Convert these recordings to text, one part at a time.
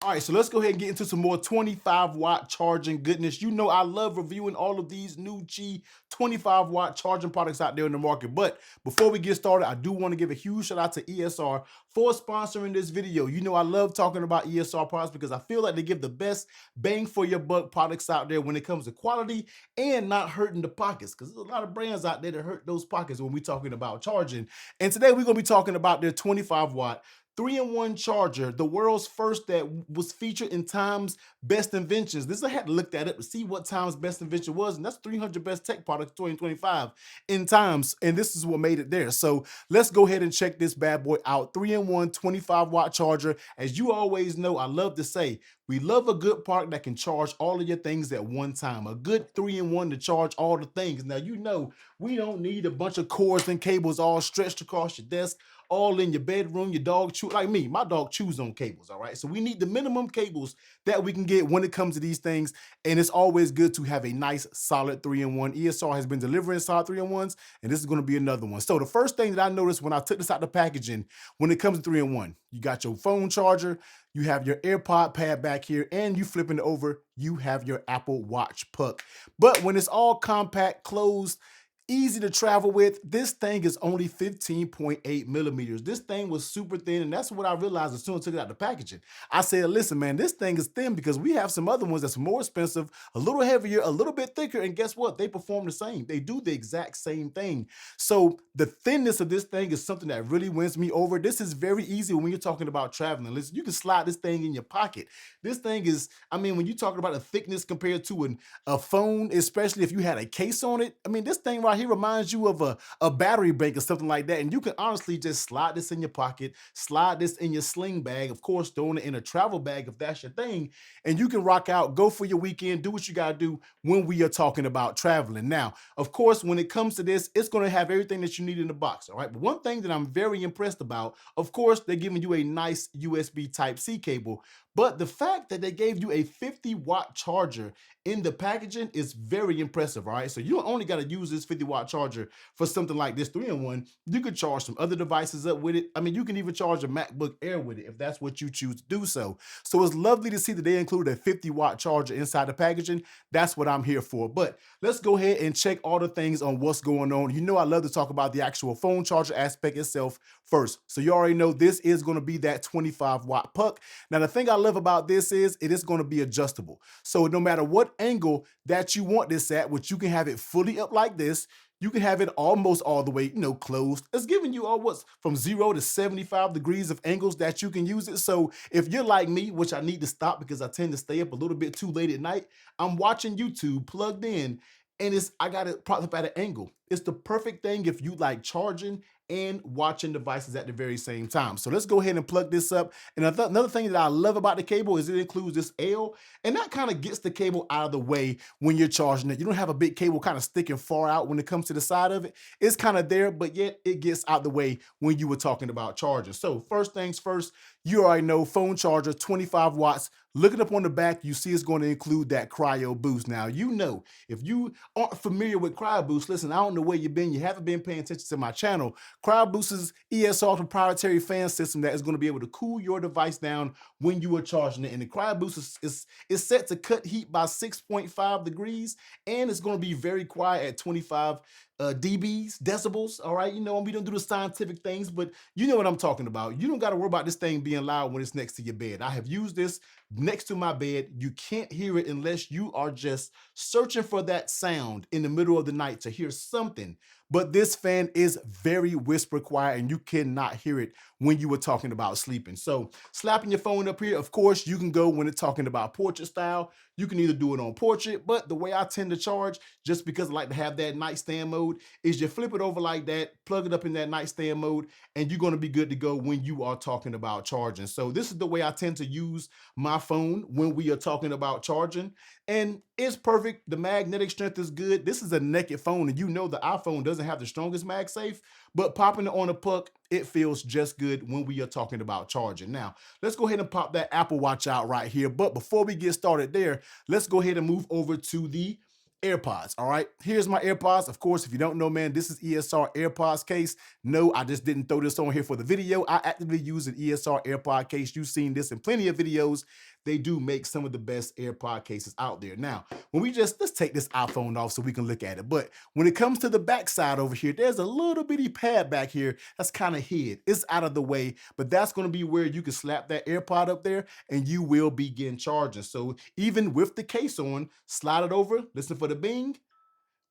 All right, so let's go ahead and get into some more 25-watt charging goodness. You know I love reviewing all of these new G 25-watt charging products out there in the market. But before we get started, I do want to give a huge shout out to ESR for sponsoring this video. You know I love talking about ESR products because I feel like they give the best bang for your buck products out there when it comes to quality and not hurting the pockets, because there's a lot of brands out there that hurt those pockets when we're talking about charging. And today we're going to be talking about their 25-watt 3-in-1 charger, the world's first that was featured in Time's Best Inventions. This I had to look that up to see what Time's Best Invention was, and that's 300 Best Tech Products 2025 in Times, and this is what made it there. So let's go ahead and check this bad boy out. 3-in-1 25-watt charger. As you always know, I love to say, we love a good product that can charge all of your things at one time. A good 3-in-1 to charge all the things. Now, you know, we don't need a bunch of cords and cables all stretched across your desk, all in your bedroom. Your dog chew like me. My dog chews on cables, all right? So we need the minimum cables that we can get when it comes to these things, and it's always good to have a nice solid 3-in-1. ESR has been delivering solid 3-in-1s, and this is going to be another one. So the first thing that I noticed when I took this out the packaging, when it comes to 3-in-1, you got your phone charger, you have your AirPod pad back here, and you flipping it over, you have your Apple Watch puck. But when it's all compact, closed, easy to travel with, this thing is only 15.8 millimeters. This thing was super thin, and that's what I realized as soon as I took it out the packaging. I said, listen, man, this thing is thin because we have some other ones that's more expensive, a little heavier, a little bit thicker, and guess what? They perform the same. They do the exact same thing. So the thinness of this thing is something that really wins me over. This is very easy when you're talking about traveling. Listen, you can slide this thing in your pocket. This thing is, I mean, when you're talking about a thickness compared to a phone, especially if you had a case on it, I mean, this thing right here reminds you of a battery bank or something like that. And you can honestly just slide this in your pocket, slide this in your sling bag, of course, throwing it in a travel bag if that's your thing, and you can rock out, go for your weekend, do what you got to do when we are talking about traveling. Now, of course, when it comes to this, it's going to have everything that you need in the box, all right? But one thing that I'm very impressed about, of course, they're giving you a nice USB Type-C cable, but the fact that they gave you a 50-watt charger in the packaging is very impressive, all right? So you don't only got to use this 50-watt charger for something like this 3-in-1. You could charge some other devices up with it. I mean, you can even charge a MacBook Air with it if that's what you choose to do so. So it's lovely to see that they included a 50-watt charger inside the packaging. That's what I'm here for. But let's go ahead and check all the things on what's going on. You know I love to talk about the actual phone charger aspect itself first. So you already know this is going to be that 25-watt puck. Now, the thing I love about this is it is going to be adjustable. So no matter what angle that you want this at, which you can have it fully up like this, you can have it almost all the way, you know, closed. It's giving you all what's from 0 to 75 degrees of angles that you can use it. So if you're like me, which I need to stop because I tend to stay up a little bit too late at night, I'm watching YouTube plugged in, and I got it propped up at an angle. It's the perfect thing if you like charging and watching devices at the very same time. So let's go ahead and plug this up. And another thing that I love about the cable is it includes this L, and that kind of gets the cable out of the way when you're charging it. You don't have a big cable kind of sticking far out when it comes to the side of it. It's kind of there, but yet it gets out the way when you were talking about charging. So first things first, you already know phone charger, 25 watts. Looking up on the back, you see it's going to include that CryoBoost. Now, you know, if you aren't familiar with CryoBoost, listen, I don't know where you've been. You haven't been paying attention to my channel. CryoBoost is ESR proprietary fan system that is going to be able to cool your device down when you are charging it. And the CryoBoost is set to cut heat by 6.5 degrees, and it's going to be very quiet at 25 dBs, decibels, all right? You know, we don't do the scientific things, but you know what I'm talking about. You don't got to worry about this thing being loud when it's next to your bed. I have used this next to my bed. You can't hear it unless you are just searching for that sound in the middle of the night to hear something. But this fan is very whisper quiet, and you cannot hear it when you were talking about sleeping. So slapping your phone up here, of course, you can go when it's talking about portrait style. You can either do it on portrait, but the way I tend to charge, just because I like to have that nightstand mode, is you flip it over like that, plug it up in that nightstand mode, and you're going to be good to go when you are talking about charging. So this is the way I tend to use my phone when we are talking about charging, and it's perfect. The magnetic strength is good. This is a naked phone, and you know the iPhone doesn't have the strongest MagSafe, but popping it on a puck, it feels just good when we are talking about charging. Now, let's go ahead and pop that Apple Watch out right here. But before we get started there, let's go ahead and move over to the AirPods. All right, here's my AirPods. Of course, if you don't know, man, this is ESR AirPods case. No, I just didn't throw this on here for the video. I actively use an ESR AirPod case. You've seen this in plenty of videos. they do make some of the best AirPod cases out there. Now, when let's take this iPhone off so we can look at it. But when it comes to the back side over here, there's a little bitty pad back here that's kind of hid. It's out of the way, but that's going to be where you can slap that AirPod up there and you will begin charging. So even with the case on, slide it over, listen for the bing,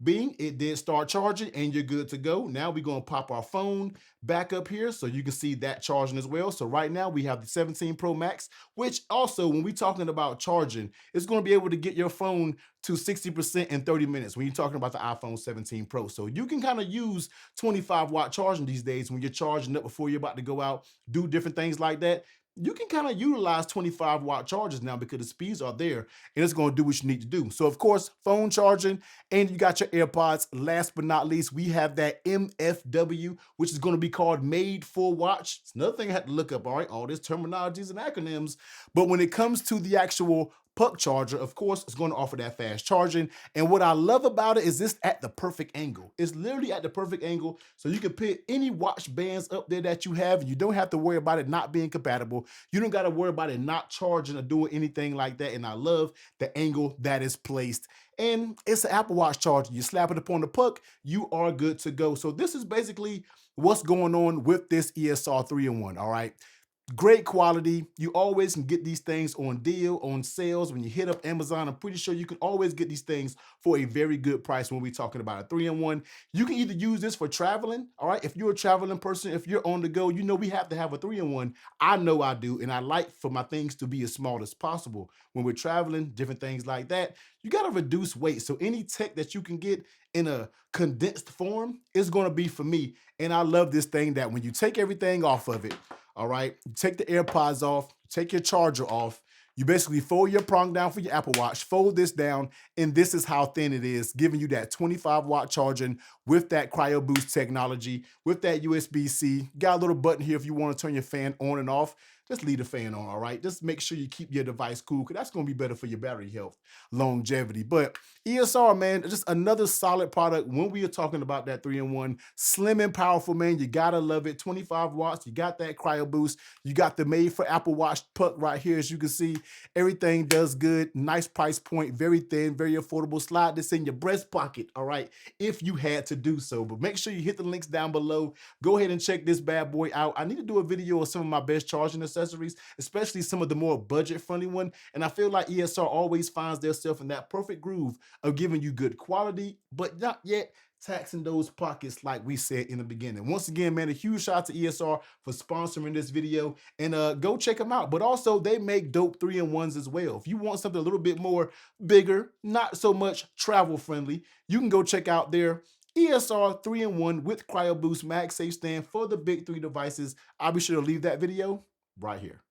Bing, it did start charging and you're good to go. Now we're gonna pop our phone back up here so you can see that charging as well. So right now we have the 17 Pro Max, which also when we're talking about charging, it's gonna be able to get your phone to 60% in 30 minutes when you're talking about the iPhone 17 Pro. So you can kind of use 25-watt charging these days when you're charging up before you're about to go out, do different things like that. You can kind of utilize 25-watt chargers now because the speeds are there and it's going to do what you need to do. So of course, phone charging, and you got your AirPods. Last but not least, we have that MFW, which is going to be called Made for Watch. It's another thing I had to look up, all right, all this terminologies and acronyms. But when it comes to the actual puck charger, of course, it's going to offer that fast charging. And what I love about it is this at the perfect angle. It's literally at the perfect angle. So you can put any watch bands up there that you have, and you don't have to worry about it not being compatible. You don't got to worry about it not charging or doing anything like that. And I love the angle that is placed. And it's an Apple Watch charger. You slap it upon the puck, you are good to go. So this is basically what's going on with this ESR 3-in-1, all right? Great quality. You always can get these things on deal, on sales. When you hit up Amazon, I'm pretty sure you can always get these things for a very good price when we're talking about a 3-in-1. You can either use this for traveling, all right? If you're a traveling person, if you're on the go, you know we have to have a 3-in-1. I know I do, and I like for my things to be as small as possible. When we're traveling, different things like that, you got to reduce weight. So any tech that you can get in a condensed form is going to be for me. And I love this thing that when you take everything off of it, all right, you take the AirPods off, take your charger off, you basically fold your prong down for your Apple Watch, fold this down, and this is how thin it is, giving you that 25-watt charging with that CryoBoost technology, with that USB-C. Got a little button here if you want to turn your fan on and off. Just leave the fan on, all right? Just make sure you keep your device cool because that's going to be better for your battery health, longevity. But ESR, man, just another solid product when we are talking about that 3-in-1. Slim and powerful, man. You got to love it. 25 watts. You got that CryoBoost. You got the made for Apple Watch puck right here. As you can see, everything does good. Nice price point. Very thin, very affordable. Slide this in your breast pocket, all right, if you had to do so. But make sure you hit the links down below. Go ahead and check this bad boy out. I need to do a video of some of my best charging accessories, especially some of the more budget-friendly one. And I feel like ESR always finds themselves in that perfect groove of giving you good quality, but not yet taxing those pockets like we said in the beginning. Once again, man, a huge shout out to ESR for sponsoring this video, and go check them out. But also, they make dope 3-in-1s as well. If you want something a little bit more bigger, not so much travel friendly, you can go check out their ESR 3-in-1 with CryoBoost MagSafe stand for the big 3 devices. I'll be sure to leave that video right here.